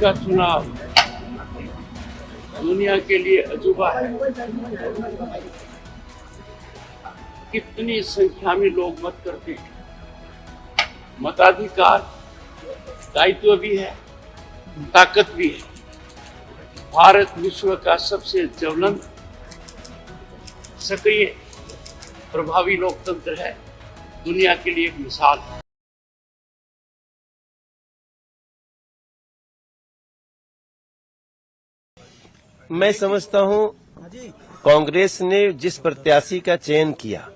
का चुनाव दुनिया के लिए अजूबा है। कितनी संख्या में लोग मत करते हैं। मताधिकार दायित्व भी है, ताकत भी है। भारत विश्व का सबसे ज्वलंत, सक्रिय, प्रभावी लोकतंत्र है। दुनिया के लिए एक मिसाल है। मैं समझता हूं कांग्रेस ने जिस प्रत्याशी का चयन किया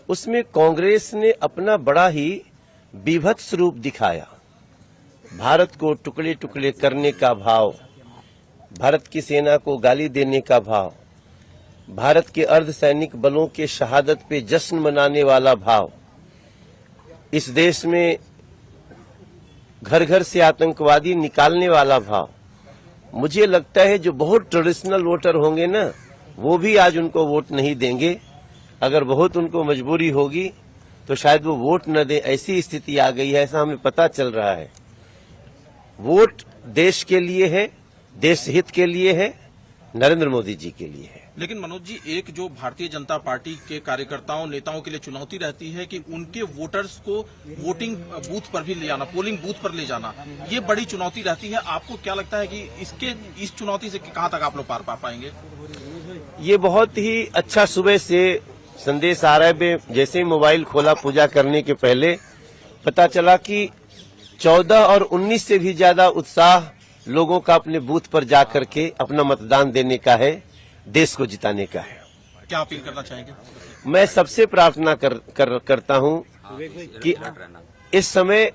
उसमें कांग्रेस ने अपना बड़ा ही विभत्स रूप दिखाया। भारत को टुकड़े टुकड़े करने का भाव, भारत की सेना को गाली देने का भाव, भारत के अर्धसैनिक बलों के शहादत पे जश्न मनाने वाला भाव, इस देश में घर घर से आतंकवादी निकालने वाला भाव। मुझे लगता है जो बहुत ट्रेडिशनल वोटर होंगे ना, वो भी आज उनको वोट नहीं देंगे। अगर बहुत उनको मजबूरी होगी तो शायद वो वोट न दे, ऐसी स्थिति आ गई है, ऐसा हमें पता चल रहा है। वोट देश के लिए है, देश हित के लिए है, नरेंद्र मोदी जी के लिए है। लेकिन मनोज जी, एक जो भारतीय जनता पार्टी के कार्यकर्ताओं नेताओं के लिए चुनौती रहती है कि उनके वोटर्स को वोटिंग बूथ पर भी ले जाना, पोलिंग बूथ पर ले जाना, ये बड़ी चुनौती रहती है। आपको क्या लगता है कि इस चुनौती से कहां तक आप लोग पार पा पाएंगे? ये बहुत ही अच्छा सुबह से संदेश आ रहा है। जैसे ही मोबाइल खोला पूजा करने के पहले पता चला कि 14 और 19 से भी ज्यादा उत्साह लोगों का अपने बूथ पर जाकर के अपना मतदान देने का है, देश को जिताने का है। क्या अपील करना चाहेंगे? मैं सबसे प्रार्थना करता हूं कि इस समय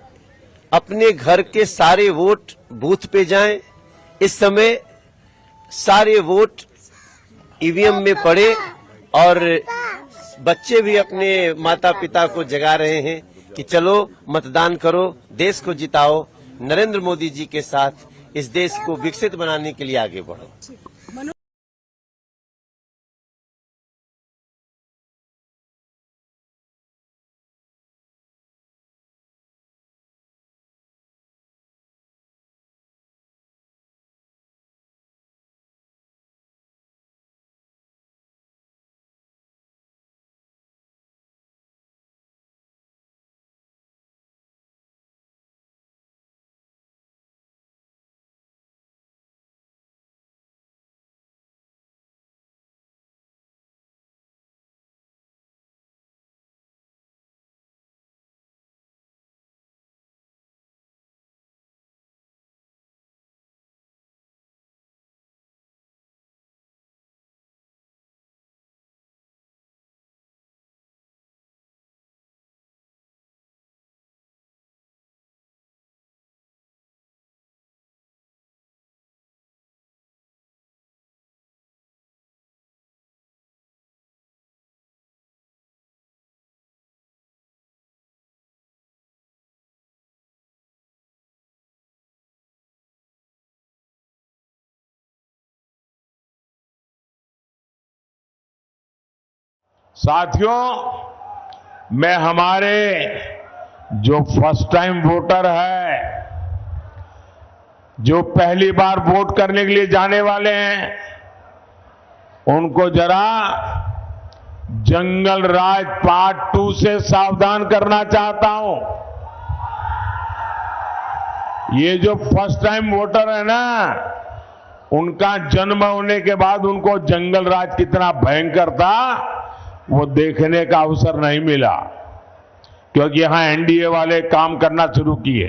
अपने घर के सारे वोट बूथ पे जाएं। इस समय सारे वोट ईवीएम में पड़े और बच्चे भी अपने माता पिता को जगा रहे हैं कि चलो मतदान करो, देश को जिताओ, नरेंद्र मोदी जी के साथ इस देश को विकसित बनाने के लिए आगे बढ़ो। साथियों, मैं हमारे जो फर्स्ट टाइम वोटर है, जो पहली बार वोट करने के लिए जाने वाले हैं, उनको जरा जंगल राज पार्ट 2 से सावधान करना चाहता हूं। ये जो फर्स्ट टाइम वोटर है ना, उनका जन्म होने के बाद उनको जंगल राज कितना भयंकर था वो देखने का अवसर नहीं मिला, क्योंकि यहां एनडीए वाले काम करना शुरू किए।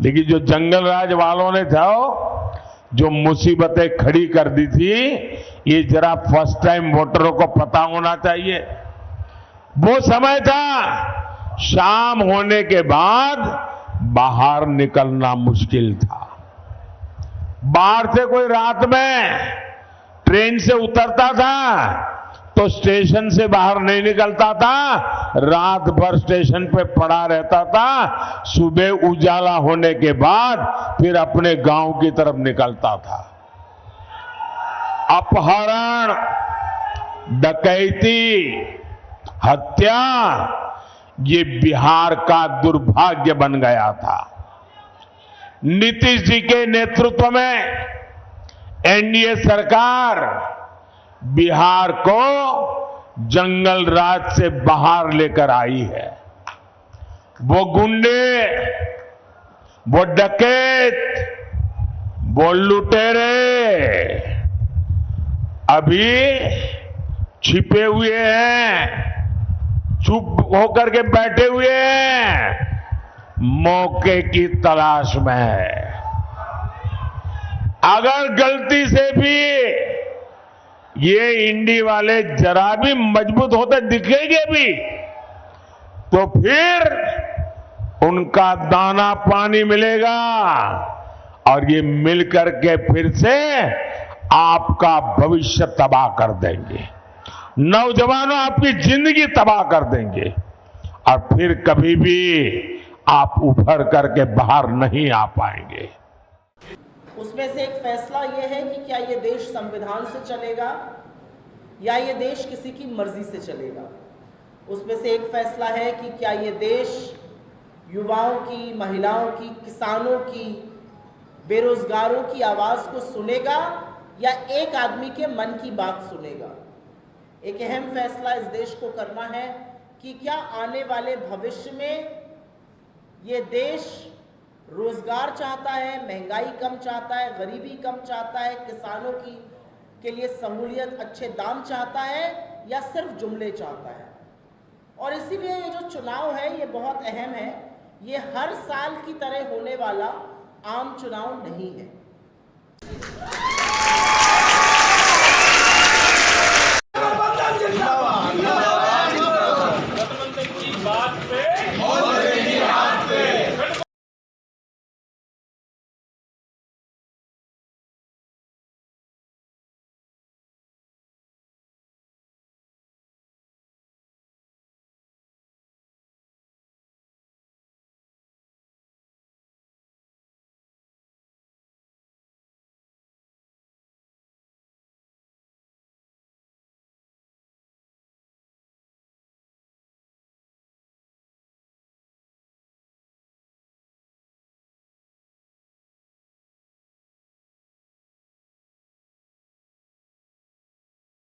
लेकिन जो जंगल राज वालों ने था, जो मुसीबतें खड़ी कर दी थी, ये जरा फर्स्ट टाइम वोटरों को पता होना चाहिए। वो समय था शाम होने के बाद बाहर निकलना मुश्किल था। बाहर से कोई रात में ट्रेन से उतरता था तो स्टेशन से बाहर नहीं निकलता था, रात भर स्टेशन पे पड़ा रहता था। सुबह उजाला होने के बाद फिर अपने गांव की तरफ निकलता था। अपहरण, डकैती, हत्या, ये बिहार का दुर्भाग्य बन गया था। नीतीश जी के नेतृत्व में एनडीए सरकार बिहार को जंगल राज से बाहर लेकर आई है। वो गुंडे, वो डकैत, वो लुटेरे अभी छिपे हुए हैं, चुप होकर के बैठे हुए हैं, मौके की तलाश में है। अगर गलती से भी ये इंडी वाले जरा भी मजबूत होते दिखेंगे भी तो फिर उनका दाना पानी मिलेगा और ये मिलकर के फिर से आपका भविष्य तबाह कर देंगे, नौजवानों आपकी जिंदगी तबाह कर देंगे और फिर कभी भी आप उभर करके बाहर नहीं आ पाएंगे। उसमें से एक फैसला यह है कि क्या ये देश संविधान से चलेगा या ये देश किसी की मर्जी से चलेगा। उसमें से एक फैसला है कि क्या ये देश युवाओं की, महिलाओं की, किसानों की, बेरोजगारों की आवाज को सुनेगा या एक आदमी के मन की बात सुनेगा। एक अहम फैसला इस देश को करना है कि क्या आने वाले भविष्य में ये देश रोजगार चाहता है, महंगाई कम चाहता है, गरीबी कम चाहता है, किसानों की के लिए सहूलियत, अच्छे दाम चाहता है या सिर्फ जुमले चाहता है। और इसीलिए ये जो चुनाव है ये बहुत अहम है। ये हर साल की तरह होने वाला आम चुनाव नहीं है।